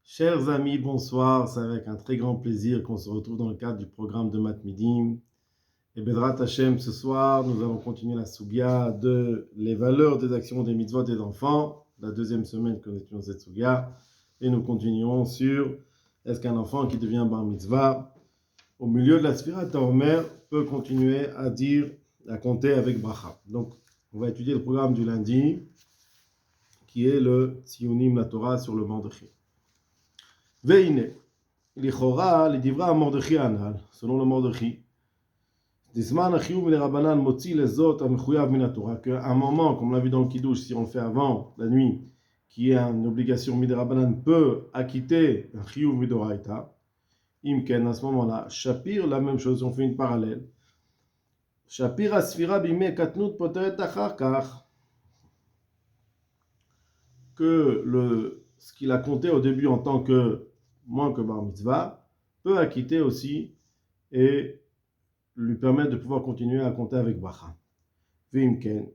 Chers amis, bonsoir. C'est avec un très grand plaisir qu'on se retrouve dans le cadre du programme de Matmidim. Et Bedrat Hashem, ce soir, nous allons continuer la Sougia de les valeurs des actions des mitzvot des enfants, la deuxième semaine que nous étudions cette Sougia. Et nous continuerons sur est-ce qu'un enfant qui devient bar mitzvah, au milieu de la Sfirat HaOmer, peut continuer à dire, à compter avec bracha. Donc, on va étudier le programme du lundi, qui est le Tzionim, la Torah sur le Mordechai. Veine, l'Ichora, les Divra Mordechai Anal, selon le Mordechai, Disman Achiyuv le Rabbanan Motzi les Zot Amechuyav Min Torah, qu'à un moment, comme on l'a vu dans le Kiddush, si on le fait avant la nuit, qui est une obligation Mid Rabbanan, peut acquitter un Chiyuv Midoraita. Imken, à ce moment-là, Shapir, la même chose, on fait une parallèle. Shapir Asfira Bime Katnut Poteret Achar Kach, que ce qu'il a compté au début en tant que moins que bar mitzvah, peut acquitter aussi et lui permettre de pouvoir continuer à compter avec bracha. Vimken.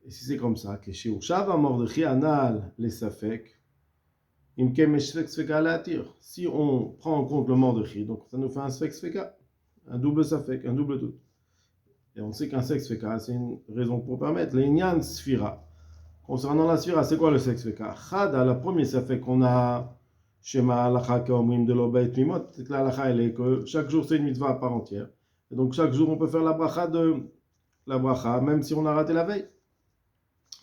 Et si c'est comme ça, que chez Urshav Mordechai Anal les Safek, Imken Meshfek Sfeka Latir. Si on prend en compte le Mordechai, donc ça nous fait un Sfek Sfeka, un double Safek, un double doute. Et on sait qu'un Sfek Sfeka, c'est une raison pour permettre l'Inyan Sfira. Concernant la Sfira, c'est quoi le Sfek Sfeka? Chada, la première Safek qu'on a Shema Halacha Kaomrim de l'Obeit Mimot, c'est que la Halacha, elle est que chaque jour c'est une mitzvah à part entière. Et donc chaque jour on peut faire la bracha, même si on a raté la veille.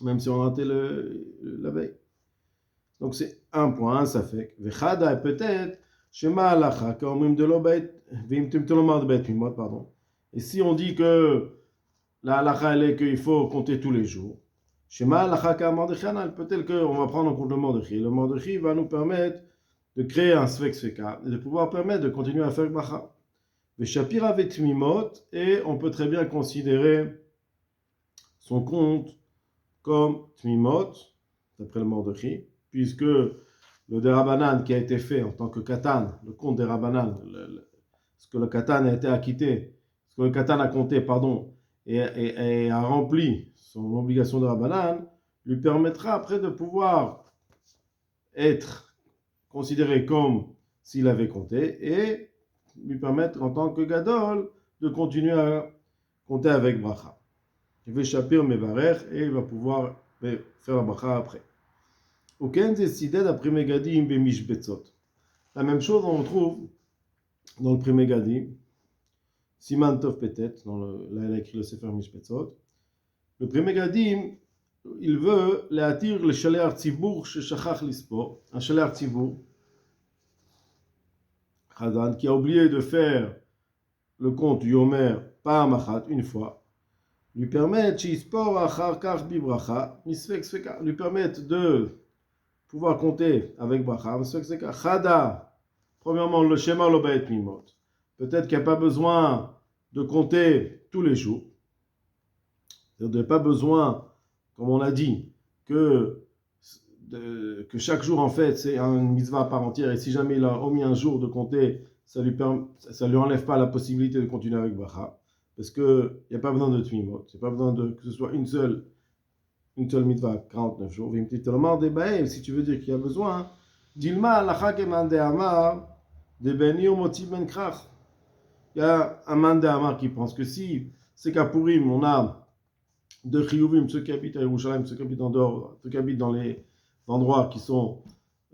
Même si on a raté la veille. Donc c'est un point, ça fait. Vechada, peut-être, Shema Halacha Kaomrim de l'Obeit, Vim Timtolomar de Beit Mimot, pardon. Et si on dit que la Halacha, elle est qu'il faut compter tous les jours, Shema Halacha Kaomrim peut-être qu'on va prendre en compte le Mordechai. Le Mordechai va nous permettre de créer un Sfek Sfeka et de pouvoir permettre de continuer à faire bracha. Shapira Vetmimot, et on peut très bien considérer son compte comme Tmimot, d'après le Mordechai, puisque le Derabanan qui a été fait en tant que Katan, le compte Derabanan, ce que le Katan a été acquitté, ce que le Katan a compté, et a rempli son obligation de Rabanan, lui permettra après de pouvoir être considéré comme s'il avait compté et lui permettre en tant que Gadol de continuer à compter avec bracha. Il va Shapir Mevarer et il va pouvoir faire la bracha après. Aucun décidé d'après Megadim Bemishbetzot. La même chose on trouve dans le premier Gadim, Siman Tov Petet, là il a écrit le Sefer Mishbetzot. Le premier Gadim, il veut attirer le Shalei Artzibour chez Shachach Lispo, un Shalei Artzibour qui a oublié de faire le compte du Yomer par Machat une fois, lui permettre lui permettre de pouvoir compter avec bracha. Chada, premièrement le Shema lo ba'et mimot. Peut-être qu'il n'y a pas besoin de compter tous les jours. Il n'y a pas besoin, comme on l'a dit, que chaque jour, en fait, c'est une mitzvah à part entière, et si jamais il a omis un jour de compter, ça lui enlève pas la possibilité de continuer avec bracha, parce qu'il n'y a pas besoin de tmimot, il n'y a pas besoin que ce soit une seule mitzvah, 49 jours. Si tu veux dire qu'il y a besoin, Dilma lacha keman de amar de beni ou moti ben krach. Il y a un man de amar qui pense que si c'est qu'à Purim, on a de chiyuvim, ceux qui habitent à Yerushalayim, ceux qui habitent en dehors, ceux qui habitent dans les endroits qui sont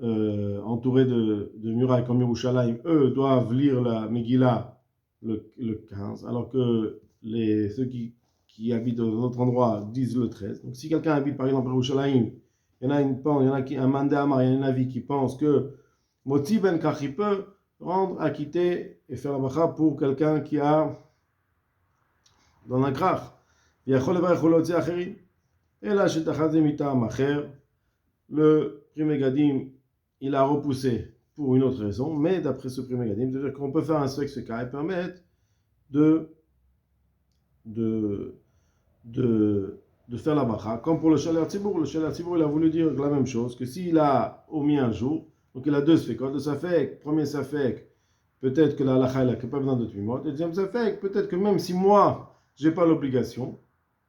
entourés de murailles comme Yerushalayim, eux doivent lire la Megillah le 15, alors que ceux qui habitent dans d'autres endroits disent le 13. Donc si quelqu'un habite par exemple à Yerushalayim, il y en a qui un mandé amar, il y a un avis qui pense que Moti ben Kach peut rendre, acquitter et faire la bracha pour quelqu'un qui a dans un krach. Et là, le premier Gadim, il a repoussé pour une autre raison, mais d'après ce premier Gadim, c'est-à-dire qu'on peut faire un Sfek Sfeka et permettre de faire la bracha. Comme pour le Shalei Artzibour, il a voulu dire la même chose, que s'il a omis un jour, donc il a deux Sfekot, le Safek, premier Safek, peut-être que la halacha il n'a pas besoin de Tmimot, et deuxième Safek, peut-être que même si moi, je n'ai pas l'obligation,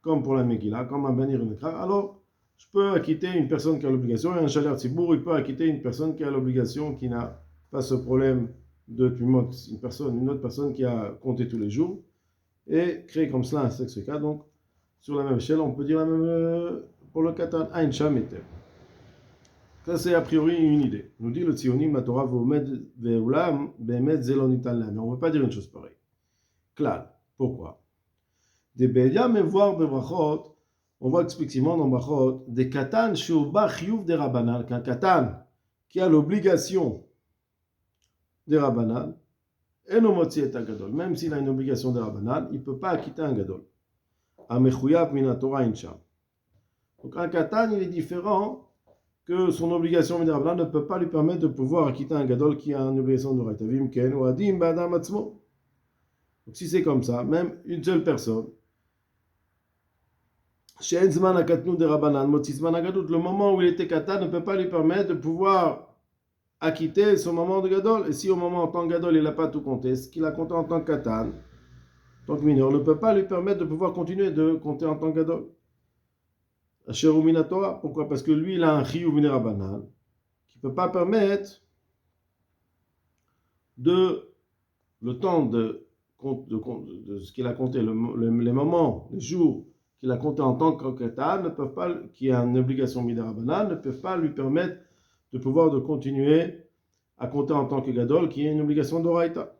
comme pour la Megillah, comme un Benir Nekra, alors Je peux acquitter une personne qui a l'obligation, et un Shaler Tzibour, il peut acquitter une personne qui a l'obligation, qui n'a pas ce problème de tumot, une autre personne qui a compté tous les jours, et créer comme cela un sexe cas. Donc, sur la même échelle, on peut dire la même pour le katan, Ein Sham Eter. Ça, c'est a priori une idée. Nous dit le Tzionim, la Torah, Ve'ulam, Be'emet, Zelon Nitan La. Mais on ne peut pas dire une chose pareille. Clal. Pourquoi? Des Be'edia, mais voir Be'brachot, on voit explicitement dans Brachot, des katan, Sheuba, Chiyuv, des Rabbanan, qu'un katan qui a l'obligation des Rabbanan, et no motzi et gadol. Même s'il a une obligation des Rabbanan, il ne peut pas acquitter un gadol. Amechuyab min Torah incham. Donc un katan, il est différent que son obligation des Rabbanan ne peut pas lui permettre de pouvoir acquitter un gadol qui a une obligation de Raïta. Vim ken ou adim ba'adam atzmo. Donc si c'est comme ça, même une seule personne, she'en zman hakatnu de Rabbanan, motzi zman hagadut, le moment où il était katan ne peut pas lui permettre de pouvoir acquitter son moment de gadol. Et si au moment en tant que gadol il n'a pas tout compté, ce qu'il a compté en tant que katan, en tant que mineur, ne peut pas lui permettre de pouvoir continuer de compter en tant que gadol. Asher min Torah, pourquoi? Parce que lui il a un chiyuv min Rabbanan qui ne peut pas permettre de le temps de ce qu'il a compté, les moments, les jours qu'il a compté en tant que katan ne peuvent pas, qui a une obligation min Rabbanan, ne peuvent pas lui permettre de pouvoir de continuer à compter en tant que gadol, qui est une obligation d'oraita.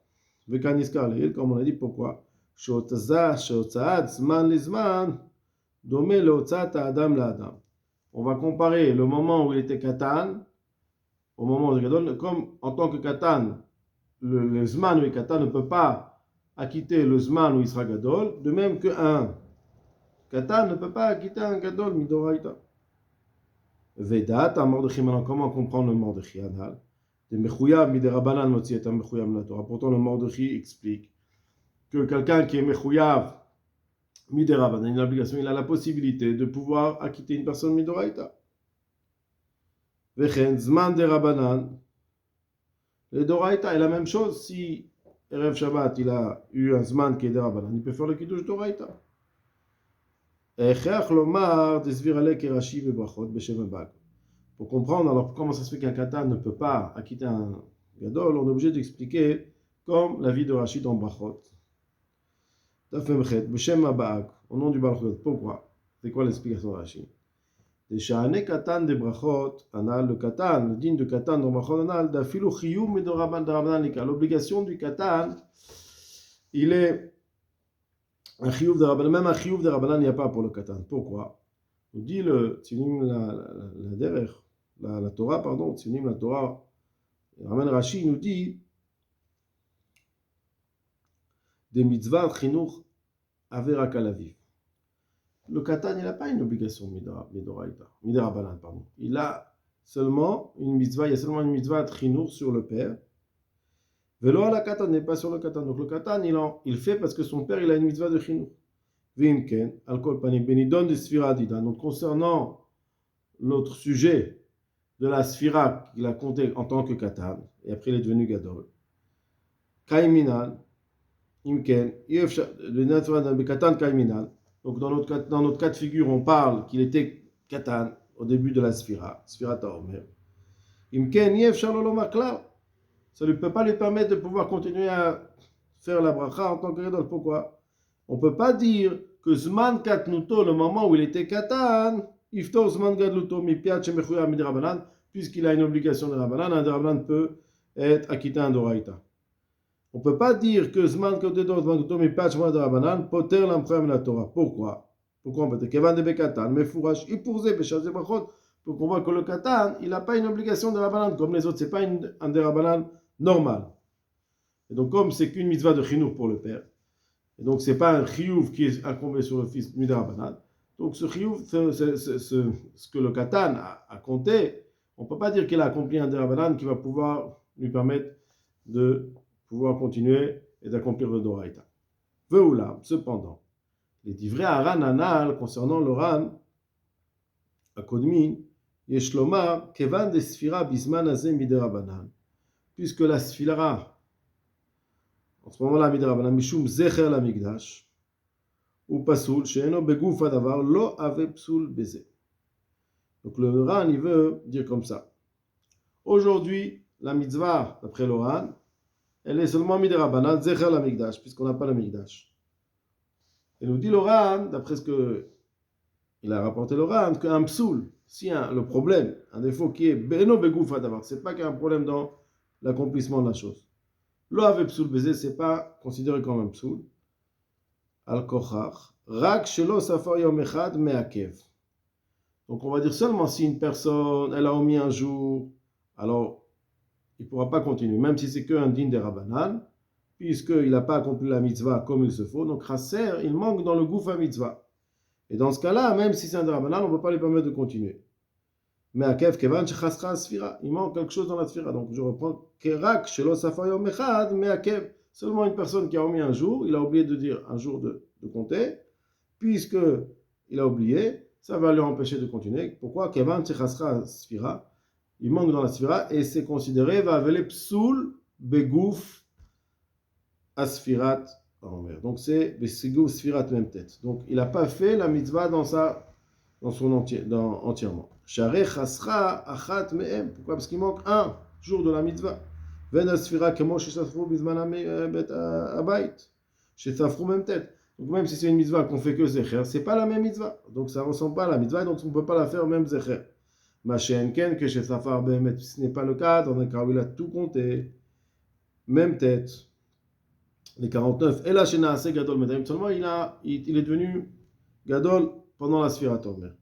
Vekaniskar leil, comme on a dit, pourquoi? Sheotzaat zman lizman domé leotzat adam laadam. On va comparer le moment où il était katan au moment où il est gadol, comme en tant que katan, le zman où il est katan ne peut pas acquitter le zman où il sera gadol, de même qu'un katan ne peut pas acquitter un gadol midoraita. Vedat, un Mordechai, maintenant, comment comprendre le Mordechai anal? De Mechouyav, Midé Rabbanan, Motzi et un Mechouyav la Torah. Pourtant, le Mordechai explique que quelqu'un qui est Mechouyav, Midé Rabbanan, il a l'obligation, il a la possibilité de pouvoir acquitter une personne Midoraita. Vechen, Zman de Rabbanan, le Doraita est la même chose. Si Erev Shabbat, il a eu un Zman qui est de Rabbanan, il peut faire le Kiddush Doraita. Echech lomar desvirale kerashi vebrachot beshem abag. Pour comprendre alors comment ça se fait qu'un katan ne peut pas acquitter un gadol, on est obligé d'expliquer comme la vie de Rashi dans Brachot. Tafemchet beshem abag, au nom du Brachot. Pourquoi? C'est quoi l'explication de Rashi? Des sha'ane katan de Brachot anal, le katan, le digne de katan dans Brachot anal, d'afilu chiyum medoraban nika. L'obligation du katan, il est un chiyuv de Rabbanan, même un chiyuv de Rabbanan, il n'y a pas pour le katan. Pourquoi? On dit le Tzinim la derrière, la Torah, pardon, Tzinim la Torah, Raman Rashi nous dit des mitzvahs chinuch avera kalaviv. Le katan, il n'a pas une obligation midarabanan, pardon. Il a seulement une mitzvah, il y a seulement une mitzvah chinuch sur le père. Velo la katan n'est pas sur le katan. Donc le katan, il fait parce que son père, il a une mitzvah de chinuch. Vimken, alkol panim benidon de sfira dida. Donc concernant l'autre sujet de la sfira qu'il a compté en tant que katan, et après il est devenu gadol. Kaiminan, imken, le katan kaiminan. Donc dans notre cas de figure, on parle qu'il était katan au début de la sfira taomer. Imken, yef shaloloma klar. Ça ne peut pas lui permettre de pouvoir continuer à faire la bracha en tant que gadol. Pourquoi? On ne peut pas dire que Zman Katnuto, le moment où il était Katan, Iftor Zman Gadluto Mipiat Shemechouya Midi Rabbanan, puisqu'il a une obligation de Rabbanan, un de Rabbanan peut être acquitté un d'Oraïta. On ne peut pas dire que Zman Katnuto, Zman Gadluto Mipiat Shemechouya Midi Rabbanan, Poter l'emprunte la Torah. Pourquoi? Pourquoi on peut dire Kevan de Bekatan, Mefourash, Ipourze, Beshaz de Brachot, pour qu'on voit que le Katan, il n'a pas une obligation de Rabbanan comme les autres, ce n'est pas un de Rabbanan normal. Et donc, comme c'est qu'une mitzvah de Chinour pour le père, et donc, ce n'est pas un chiyuv qui est incombé sur le fils Midarabanan. Donc, ce chiyuv, ce que le katan a compté, on ne peut pas dire qu'il a accompli un derabanan qui va pouvoir lui permettre de pouvoir continuer et d'accomplir le doraita. Veoula, cependant, les divrei Haran anal concernant le Ran, à Kodmin, Yeshloma, Kevan de Sfira Bisman Azé Midarabanan. Puisque la Sfira, en ce moment-là, Midarabanan, Mishum Zecher la Migdash, ou Pasoul, Sheeno Begouf Adavar, Lo Ave Psoul Beze. Donc le Ran, il veut dire comme ça. Aujourd'hui, la mitzvah, d'après le Ran, elle est seulement midirabanan, zecher la mikdash, puisqu'on n'a pas le mikdash. Et nous dit le Ran, d'après ce que il a rapporté le Ran, qu'un psoul, si le problème, un défaut qui est beno begoufa d'abord, c'est pas qu'il y a un problème dans l'accomplissement de la chose. Lo ave psoul baiser, c'est pas considéré comme un psoul. Al kochach, rak shelo safar yom echad me'akev. Donc on va dire seulement si une personne, elle a omis un jour, alors il ne pourra pas continuer, même si c'est qu'un din de Rabbanan, puisqu'il n'a pas accompli la mitzvah comme il se faut. Donc Chasser, il manque dans le goufa mitzvah. Et dans ce cas-là, même si c'est un Rabbanan, on ne peut pas lui permettre de continuer. Mais à Kev Kevan Shechasra Sfira, il manque quelque chose dans la Sfira. Donc je reprends Kerak Shelo Safar Yom Echad, mais à Kev, seulement une personne qui a omis un jour, il a oublié de dire un jour de compter, puisque il a oublié, ça va lui empêcher de continuer. Pourquoi Kevan Shechasra Sfira, il manque dans la Sfira et c'est considéré va aveler Psoul Begouf Asfirat. Donc c'est Besigou Sfirat même tête. Donc il n'a pas fait la mitzvah dans son entièrement. Shareh Chasra Achat Me'em. Pourquoi? Parce qu'il manque un jour de la mitzvah. Ven Asfira Kemo Shesafru Bizman Bet Abayt. Shesafru même tête. Donc même si c'est une mitzvah qu'on fait que Zecher, c'est pas la même mitzvah. Donc ça ne ressemble pas à la mitzvah, donc on ne peut pas la faire même Zecher. Machem Ken que chez Safar Behemet, ce n'est pas le cas, dans un cas où il a tout compté. Même tête. Les 49, et là chez Naaseh Gadol Medayim, seulement il est devenu Gadol pendant la Sfirat Omer.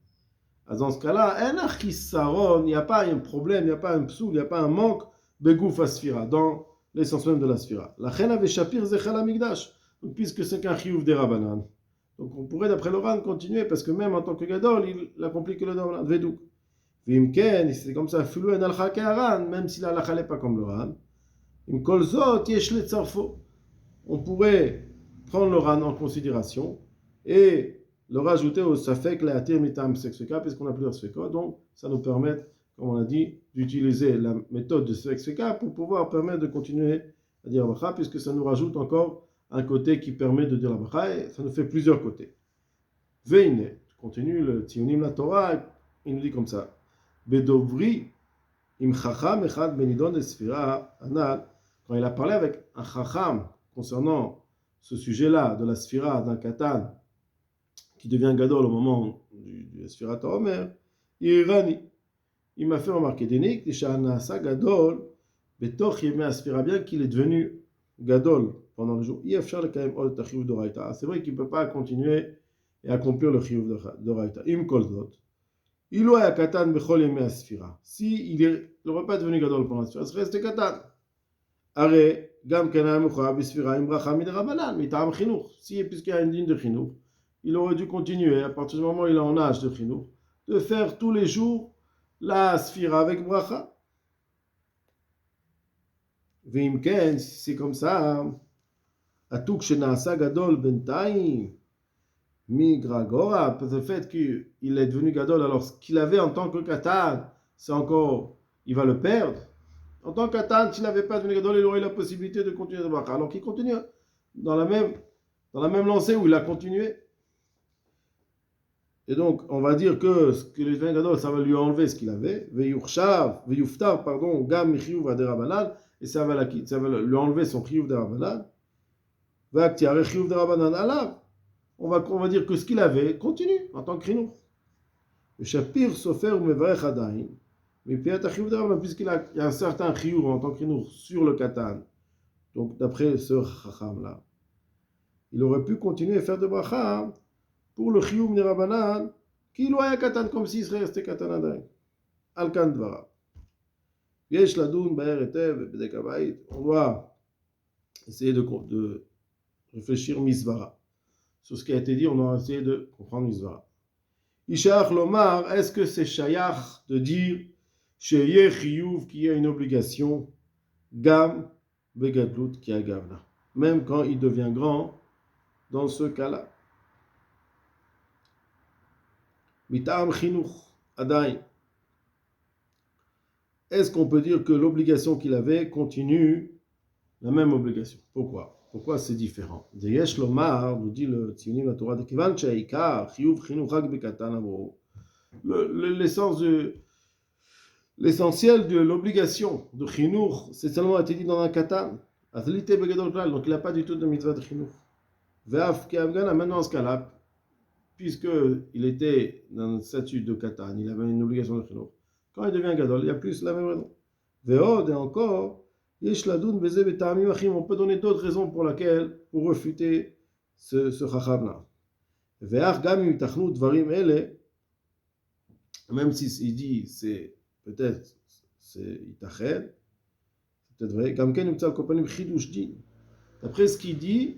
Dans ce cas-là, il n'y a pas un problème, il n'y a pas un psoul, il n'y a pas un manque Begouf Asfira, dans l'essence même de la Sfira. La Chen avait Shapir Zechal Amigdash, puisque c'est qu'un chiyuv des Rabbanan. Donc on pourrait d'après le Ran continuer, parce que même en tant que Gadol, il accomplit que le Rabbanan. Vedouk. Vimken, c'est comme ça, Filouen al-Chake Haran, même si la halakha n'est pas comme le Ran. Im Kolzot, Yesh le Tzarfo. On pourrait prendre le Ran en considération et le rajouter au Safek, la Atir Mitam Seksveka, puisqu'on a plusieurs Sfekot. Donc, ça nous permet, comme on a dit, d'utiliser la méthode de Seksveka pour pouvoir permettre de continuer à dire la Bracha, puisque ça nous rajoute encore un côté qui permet de dire la Bracha, et ça nous fait plusieurs côtés. Veine, continue le Tionim la Torah, il nous dit comme ça. Bedovri, im Chacham Echad Benidon de Sfira, Anal, quand il a parlé avec un Chacham, concernant ce sujet-là de la Sphira d'un Katan qui devient Gadol au moment du Sfirat Omer, il m'a fait remarquer Denik, Nasa Gadol, Betoch Yemei Sphira, bien qu'il est devenu Gadol pendant le jour, c'est vrai qu'il ne peut pas continuer et accomplir le Chiyuv d'Oraita. Im Kolzot, Ilo ya Katan Bechol Yemei Sphira. Si il n'aurait pas devenu Gadol pendant la Sphira, il serait resté Katan. Arrêt. Gam Kanam Bisfira Imbracha Midrabanan, Mitam Chinour. Si, puisqu'il y a une ligne de Chinour, il aurait dû continuer, à partir du moment où il est en âge de Chinour, de faire tous les jours la Sfira avec Bracha. Vimken, si c'est comme ça, Atuk Shenasa Gadol Bentaim, Migragora, le fait qu'il est devenu Gadol, alors ce qu'il avait en tant que Katan, c'est encore, il va le perdre. En tant qu'Atan, s'il n'avait pas devenu Gadol, il aurait eu la possibilité de continuer de Bracha. Alors qu'il continue dans la même lancée où il a continué. Et donc, on va dire que ce que le devenu Gadol, ça va lui enlever ce qu'il avait. Veyuftar, pardon, Gam Michiyuv Aderabanan, et ça va lui enlever son Chiyuv Derabanan. Vaktiare Chiyuv Derabanan Alav. On va dire que ce qu'il avait continue en tant que Chinour. Le Shapir Sofer ou Mevarech Adain. Mais puisqu'il y a un certain chiyuv en tant que chinour sur le katan, donc d'après ce chacham-là, il aurait pu continuer à faire de bracha pour le chiyuv de Rabbanan, qu'il voyait katan comme s'il serait resté katan adain. Al-kan dvara. Yesh ladun ba'er etev bedek habayit. On doit essayer de réfléchir misvara. Sur ce qui a été dit, on doit essayer de comprendre misvara. Ishach lomar, est-ce que c'est shayach de dire chez Yechiyuv, qui a une obligation, Gam, Begadlut, qui a Gavna. Même quand il devient grand, dans ce cas-là. Mitam Chinuch, Adain. Est-ce qu'on peut dire que l'obligation qu'il avait continue la même obligation? Pourquoi c'est différent? Yesh Lomar, nous dit le Tzionim la Torah de Kivan Sheikar, Chiyuv Chinuchak Bekatan Amro. l'essentiel de l'obligation de chinour, c'est seulement été dit dans un katan. Donc il n'a pas du tout de mitzvah de chinour. Maintenant, dans ce cas-là, puisqu'il était dans le statut de katan, il avait une obligation de chinour. Quand il devient gadol, il y a plus la même raison. Et encore, on peut donner d'autres raisons pour refuter ce chacham-là. Même s'il dit c'est peut-être c'est itached, c'est peut-être vrai. D'après ce qu'il dit,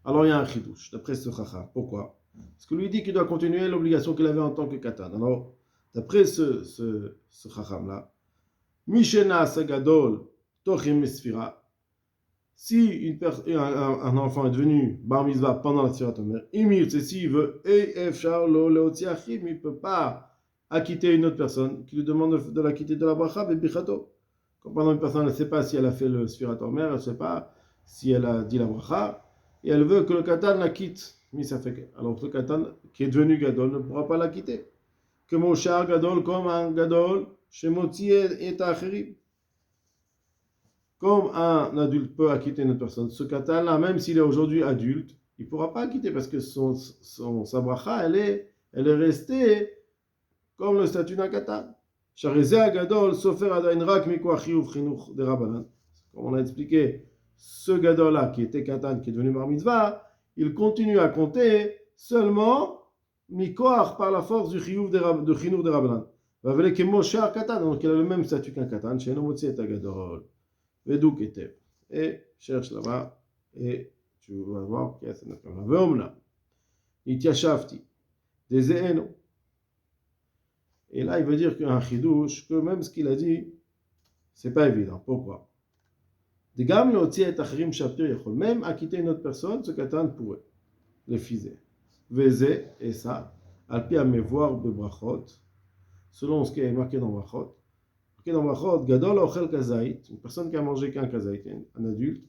alors il y a un chidouche, d'après ce chacham. Pourquoi? Parce que lui dit qu'il doit continuer l'obligation qu'il avait en tant que katan. Alors, d'après ce chacham-là, Mishena Sagadol Tochim Sfira, si un enfant est devenu bar mitzvah pendant la Sfirat Omer, Imir, c'est s'il veut, et Efchar lo leotziachim, il ne peut pas acquitter une autre personne qui lui demande de l'acquitter de la bracha, bebichato. Quand pendant une personne ne sait pas si elle a fait le Sfirat Omer, elle ne sait pas si elle a dit la bracha, et elle veut que le katan la quitte. Alors le katan qui est devenu gadol ne pourra pas la quitter. Que mon char gadol comme un gadol, chez Moti et Acherim. Comme un adulte peut acquitter une personne, ce katan-là, même s'il est aujourd'hui adulte, il ne pourra pas acquitter parce que sa bracha, elle est restée comme le statut d'un katan. Gadol, sofer adain rak mikwa chiyuv chinuch de Rabbanan. Comme on a expliqué, ce gadol-là qui était katan, qui est devenu bar mitzvah, il continue à compter seulement mikoach par la force du chiyuv de chinuch de Rabbanan. Donc il a le même statut qu'un katan, chez Nomotzi et Agadol. Vedouk était. Et cherche là-bas, et tu vas voir qu'il y a cette affaire-là. Veomna, itiashavti, des eno. Et là, il veut dire qu'un chidouche, que même ce qu'il a dit, c'est pas évident. Pourquoi? Même acquitter une autre personne, ce katan pourrait le fiser. Veze, et ça, alpi à me voir de brachot, selon ce qui est marqué dans brachot. Dans Brachot, Gadol Ochel Kazait, une personne qui a mangé qu'un Kazait, un adulte,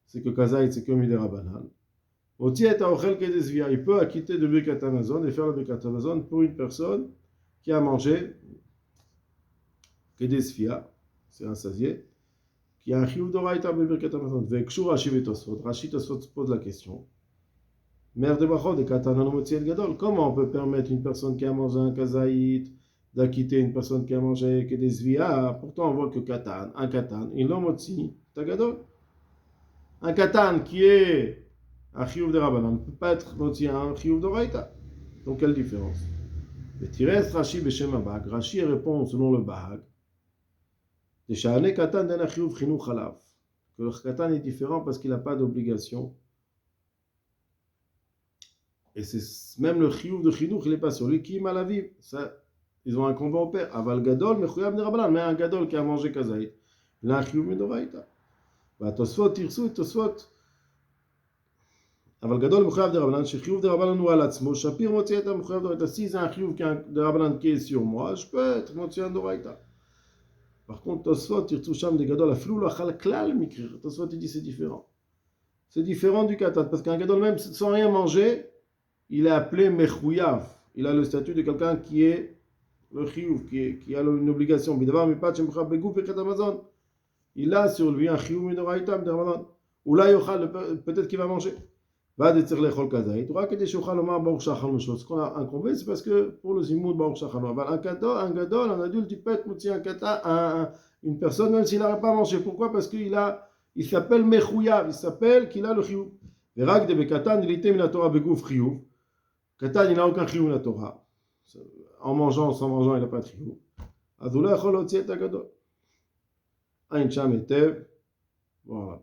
c'est que Kazait c'est comme Midera Banan. Oti et Ochel Kedesvia, il peut acquitter de Birkat Hamazon et faire le Birkat Hamazon pour une personne qui a mangé Kedesvia, c'est un sasier, qui a un Chiyuv d'Oraita de Birkat Hamazon. Vekshur Rashi Vetosfot, Rashi Tosfot se pose la question. Mère de Brachot, de Katanan Motzi el Gadol, comment on peut permettre une personne qui a mangé un Kazait d'acquitter une personne qui a mangé que des zvia, pourtant on voit que un katan, il l'a motzi, tagadol. Un katan qui est un chiyuv de Rabbanan ne peut pas être motzi un chiyuv de Raïta. Donc quelle différence? Le Tires Rashi Beshem Abag, Rashi répond selon le Bahag, de Sha'ane katan d'un chiyuv chinuch halav, que le katan est différent parce qu'il n'a pas d'obligation. Et c'est même le chiyuv de chinuch, il n'est pas sur lui qui est mal à vivre. Ça, ils ont un combat au père. Aval gadol, mechuyav de Rabbanan. Mais un gadol qui a mangé kazaït, il a un chiyuv midoraïta. Tosfot, tirsu, tosfot. Aval gadol, mechuyav de Rabbanan. Chiyuv de Rabbanan ou alatzmo. Shapir motzi et mechuyav doraïta. Si c'est un chiyuv de Rabbanan qui est sur moi, je peux être motzi un doraïta. Par contre, tosfot, tirsu, sham de gadol, aflou lo achal klal mikrir. Tosfot, il dit c'est différent. C'est différent du katan. Parce qu'un gadol, même sans rien manger, il est appelé mechuyav. Il a le statut de quelqu'un qui est le chiyuv, qui a une obligation. Il a sur lui un chiyuv midoraïta de Ramadan. Ou là, peut-être qu'il va manger. Va de tirler chol kazaït. Ou que des chouchal omar baruch shachal mishot. Ce qu'on a incombé, c'est parce que pour le zimoud baruch shachal. Un gadol, un adulte, il peut être mouti un kata, une personne, même s'il n'aurait pas mangé. Pourquoi? Parce qu'il s'appelle mechouyav, il s'appelle qu'il a le chiyuv. Verak de bekatan, il était mina Torah begouf chiyuv. Katan, il n'a aucun chiyuv na Torah. En mangeant, sans mangeant, il n'a pas de chiyuv. Adoula chol otzi et agadol. Ain sham etev. Voilà.